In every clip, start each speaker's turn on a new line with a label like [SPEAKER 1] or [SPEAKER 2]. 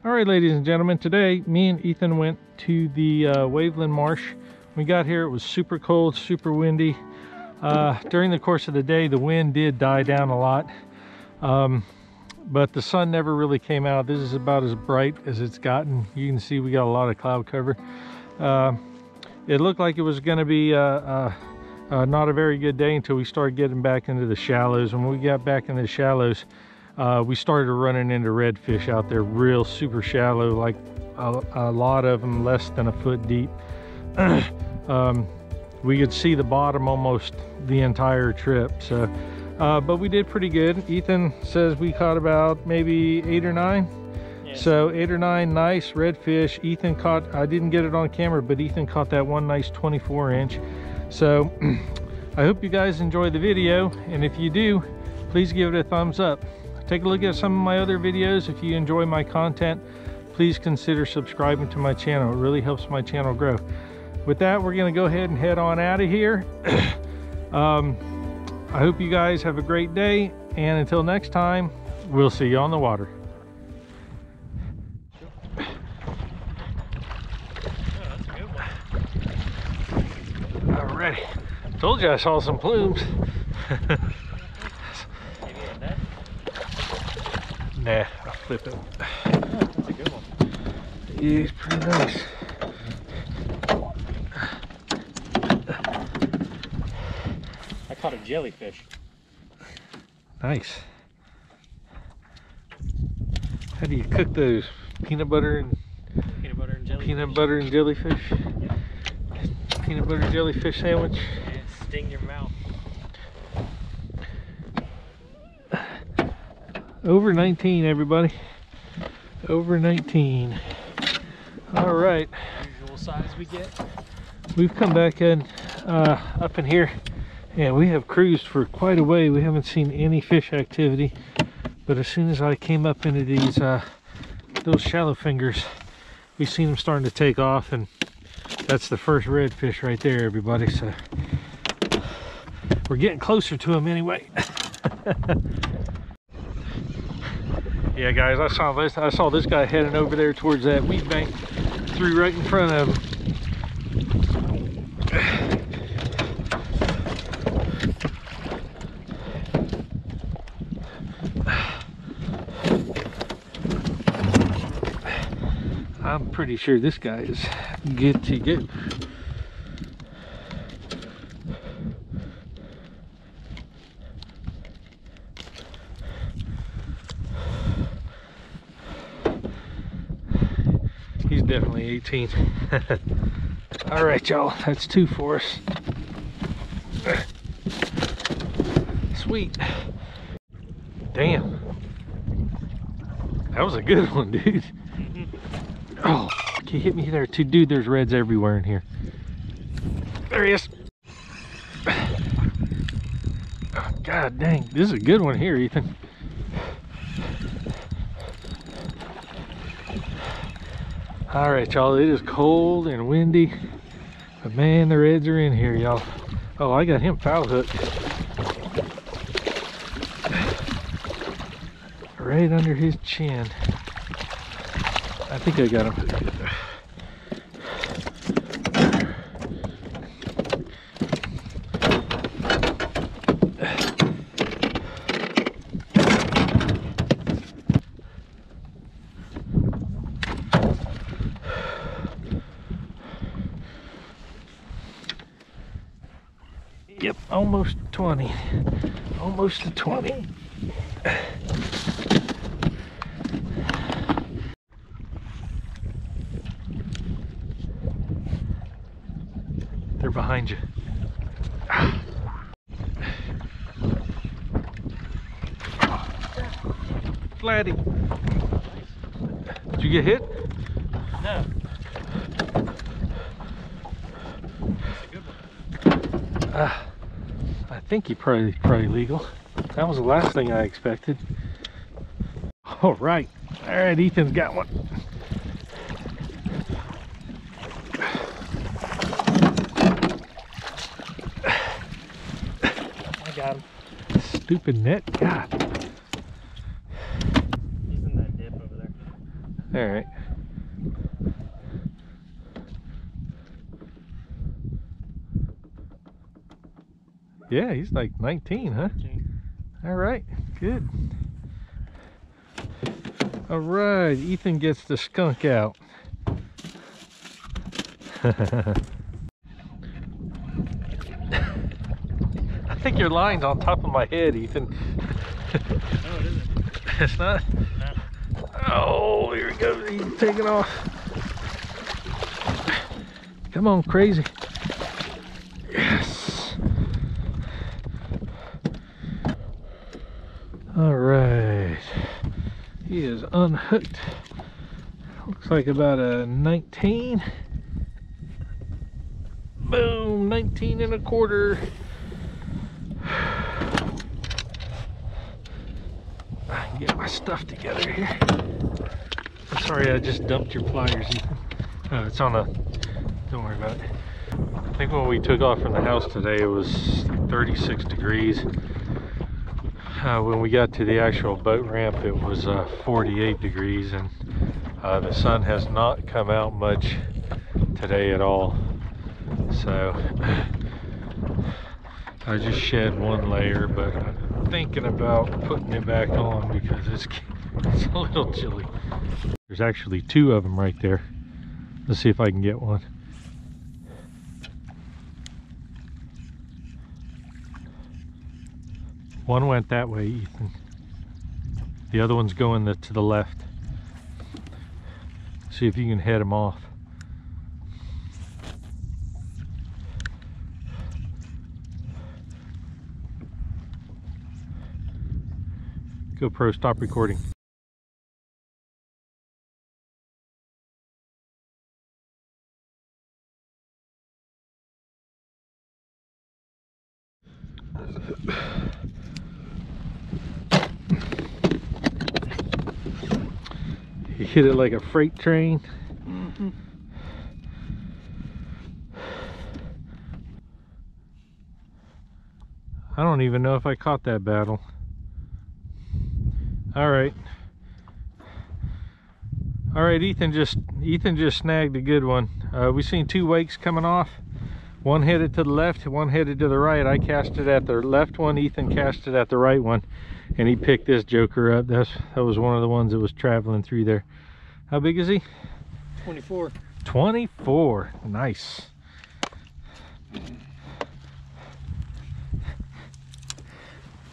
[SPEAKER 1] All right, ladies and gentlemen, today me and Ethan went to the Waveland Marsh. When we got here, it was super cold, super windy. During the course of the day, the wind did die down a lot, but the sun never really came out. This is about as bright as it's gotten. You can see we got a lot of cloud cover. It looked like it was going to be not a very good day until we started getting back into the shallows. When we got back in the shallows, we started running into redfish out there, real super shallow, like a lot of them less than a foot deep. We could see the bottom almost the entire trip. So but we did pretty good. Ethan says we caught about maybe 8 or 9. Yes. So 8 or 9 nice redfish. Ethan caught, I didn't get it on camera, but Ethan caught that one nice 24-inch. So I hope you guys enjoy the video, and if you do, please give it a thumbs up. Take a look at some of my other videos. If you enjoy my content, please consider subscribing to my channel. It really helps my channel grow. With that, we're going to go ahead and head on out of here. I hope you guys have a great day, and until next time, we'll see you on the water.
[SPEAKER 2] Oh, that's a good one.
[SPEAKER 1] Alrighty. Told you I saw some plumes. Nah, I'll flip it.
[SPEAKER 2] Oh, that's a good one.
[SPEAKER 1] Yeah, he's pretty nice.
[SPEAKER 2] I caught a jellyfish.
[SPEAKER 1] Nice. How do you cook those? Peanut butter and jellyfish. Peanut butter and jellyfish.
[SPEAKER 2] Yep.
[SPEAKER 1] Peanut butter jellyfish sandwich.
[SPEAKER 2] And sting your mouth.
[SPEAKER 1] Over 19, everybody. Over 19. All right.
[SPEAKER 2] Usual size we get.
[SPEAKER 1] We've come back in, up in here, and we have cruised for quite a way. We haven't seen any fish activity, but as soon as I came up into these those shallow fingers, we've seen them starting to take off, and that's the first redfish right there, everybody. So we're getting closer to them anyway. Yeah, guys, I saw this guy heading over there towards that weed bank. Threw right in front of him. I'm pretty sure this guy is good to go. He's definitely 18. All right, y'all, that's 2 for us. Sweet. Damn. That was a good one, dude. Oh, he hit me there too. Dude, there's reds everywhere in here. There he is. Oh, God dang, this is a good one here, Ethan. All right, y'all, it is cold and windy, but man, the reds are in here, y'all. Oh, I got him foul hooked. Right under his chin. I think I got him hooked. Yep, almost 20. Almost to 20. They're behind you. Flatty. Did you get hit?
[SPEAKER 2] No.
[SPEAKER 1] I think he probably legal. That was the last thing I expected. All right, Ethan's got one. I got him. Stupid net, God.
[SPEAKER 2] He's in that dip over there.
[SPEAKER 1] All right. Yeah, he's like 19, huh?
[SPEAKER 2] 19.
[SPEAKER 1] All right, good. All right, Ethan gets the skunk out. I think your line's on top of my head, Ethan.
[SPEAKER 2] Oh, it isn't.
[SPEAKER 1] It's not?
[SPEAKER 2] No.
[SPEAKER 1] Oh, here he goes. He's taking off. Come on, crazy. Yes. All right. He is unhooked. Looks like about a 19. Boom, 19 and a quarter. I can get my stuff together here. I'm sorry, I just dumped your pliers, Ethan. Oh, it's on a, don't worry about it. I think when we took off from the house today, it was 36 degrees. When we got to the actual boat ramp, it was 48 degrees, and the sun has not come out much today at all. So I just shed one layer, but I'm thinking about putting it back on because it's a little chilly. There's actually two of them right there. Let's see if I can get one. One went that way, Ethan. The other one's going to the left. See if you can head them off. GoPro, stop recording. You hit it like a freight train.
[SPEAKER 2] Mm-hmm.
[SPEAKER 1] I don't even know if I caught that battle. All right, Ethan just snagged a good one. We seen two wakes coming off. One headed to the left, one headed to the right. I cast it at the left one, Ethan cast it at the right one, and he picked this joker up. That was one of the ones that was traveling through there. How big is he?
[SPEAKER 2] 24.
[SPEAKER 1] 24, nice.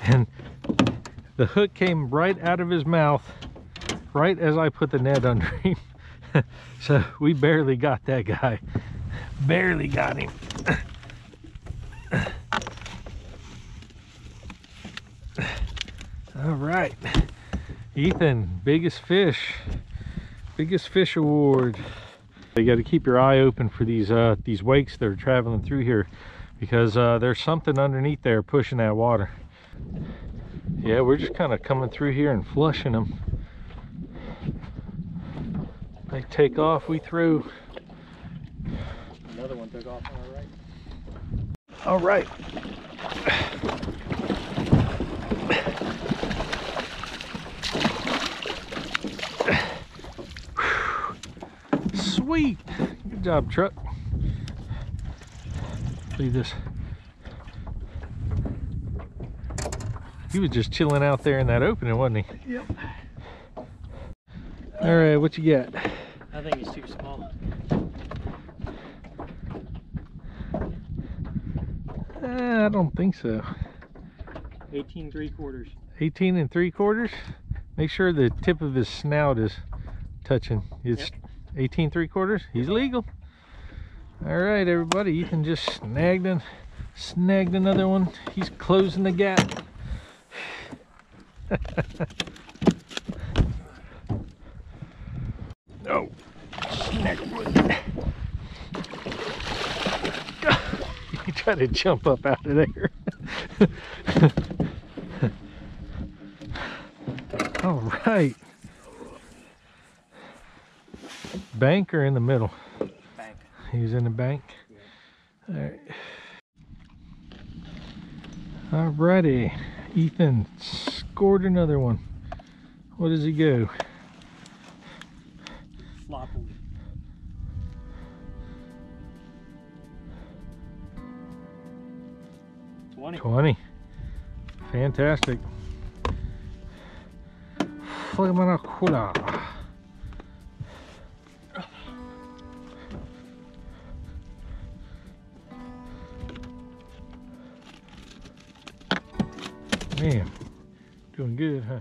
[SPEAKER 1] And the hook came right out of his mouth right as I put the net under him. So we barely got that guy. Barely got him. All right, Ethan, biggest fish award. You got to keep your eye open for these wakes that are traveling through here, because there's something underneath there pushing that water. Yeah, we're just kind of coming through here and flushing them. They take off, we through.
[SPEAKER 2] Another one took off on our right.
[SPEAKER 1] All right. Sweet. Good job, truck. Leave this. He was just chilling out there in that opening, wasn't he?
[SPEAKER 2] Yep.
[SPEAKER 1] All right, what you got?
[SPEAKER 2] I think he's too small.
[SPEAKER 1] I don't think so.
[SPEAKER 2] 18 3/4.
[SPEAKER 1] 18 3/4. Make sure the tip of his snout is touching. It's 18 3/4. He's legal. All right, everybody. Ethan just snagged another one. He's closing the gap. Oh, snagged one. He tried to jump up out of there. All right. Bank or in the middle?
[SPEAKER 2] Bank.
[SPEAKER 1] He's in the bank? Yeah. All right. Alrighty. Ethan scored another one. What does he go?
[SPEAKER 2] floppily.
[SPEAKER 1] 20. Fantastic. Flamanacula. Man, doing good, huh?